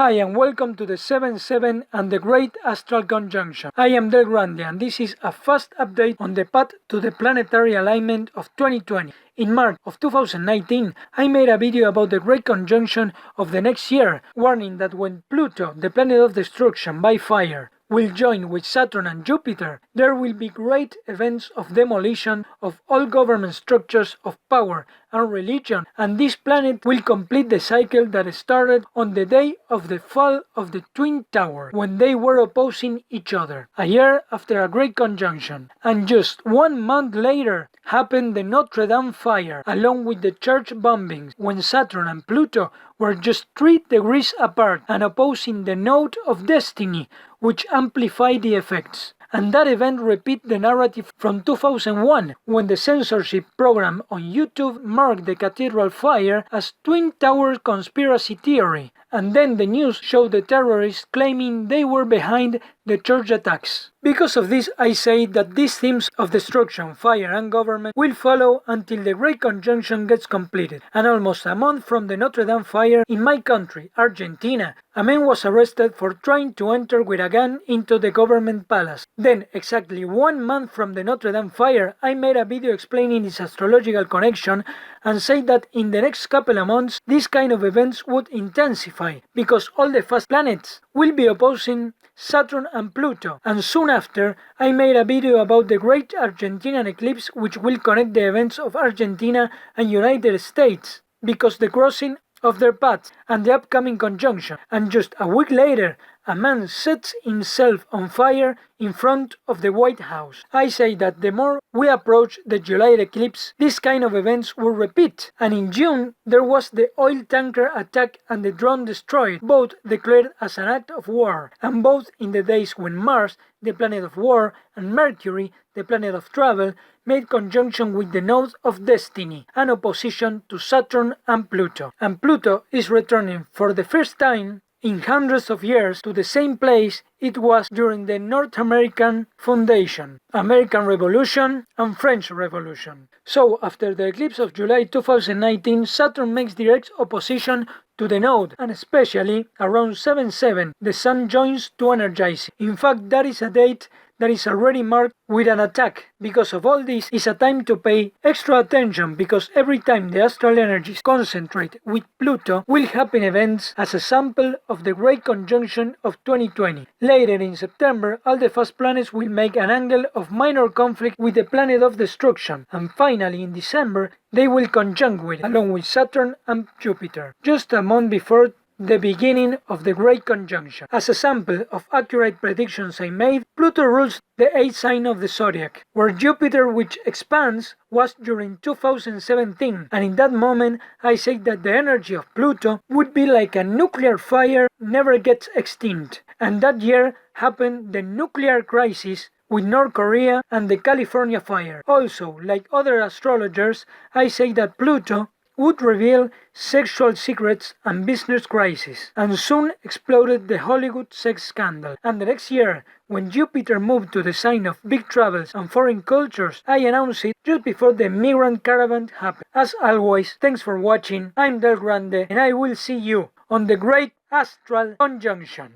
Hi and welcome to the 7-7 and the Great Astral Conjunction. I am GRANDE and this is a fast update on the path to the planetary alignment of 2020. In March of 2019, I made a video about the Great Conjunction of the next year, warning that when Pluto, the planet of destruction by fire, will join with Saturn and Jupiter, there will be great events of demolition of all government structures of power and religion, and this planet will complete the cycle that started on the day of the fall of the Twin Towers, when they were opposing each other, a year after a great conjunction. And just 1 month later happened the Notre Dame fire, along with the church bombings, when Saturn and Pluto were just 3 degrees apart and opposing the node of destiny, which amplified the effects. And that event repeat the narrative from 2001, when the censorship program on YouTube marked the cathedral fire as Twin Tower conspiracy theory, and then the news showed the terrorists claiming they were behind the church attacks. Because of this, I say that these themes of destruction, fire and government will follow until the Great Conjunction gets completed. And almost a month from the Notre Dame fire in my country, Argentina, a man was arrested for trying to enter with a gun into the government palace. Then, exactly 1 month from the Notre Dame fire, I made a video explaining its astrological connection and said that in the next couple of months, these kind of events would intensify, because all the fast planets will be opposing Saturn and Pluto. And soon after, I made a video about the great Argentinian eclipse, which will connect the events of Argentina and United States, because the crossing of their paths and the upcoming conjunction. And just a week later, a man sets himself on fire in front of the White House. I say that the more we approach the July eclipse, this kind of events will repeat. And in June, there was the oil tanker attack and the drone destroyed, both declared as an act of war, and both in the days when Mars, the planet of war, and Mercury, the planet of travel, made conjunction with the node of destiny, an opposition to Saturn and Pluto. And Pluto is returning for the first time in hundreds of years to the same place it was during the North American Foundation, American Revolution and French Revolution. So after the eclipse of July 2019, Saturn makes direct opposition to the node, and especially around 7-7, the Sun joins to energize it. In fact, that is a date that is already marked with an attack. Because of all this, is a time to pay extra attention, because every time the astral energies concentrate with Pluto will happen events as a sample of the Great Conjunction of 2020. Later in September, all the fast planets will make an angle of minor conflict with the planet of destruction, and finally in December they will conjunct with it, along with Saturn and Jupiter, just a month before the beginning of the Great Conjunction. As a sample of accurate predictions I made, Pluto rules the 8th sign of the zodiac, where Jupiter, which expands, was during 2017, and in that moment I said that the energy of Pluto would be like a nuclear fire never gets extinct. And that year happened the nuclear crisis with North Korea and the California fire. Also, like other astrologers, I say that Pluto would reveal sexual secrets and business crises, and soon exploded the Hollywood sex scandal. And the next year, when Jupiter moved to the sign of big travels and foreign cultures, I announced it just before the migrant caravan happened. As always, thanks for watching, I'm GRANDE, and I will see you on the Great Astral Conjunction.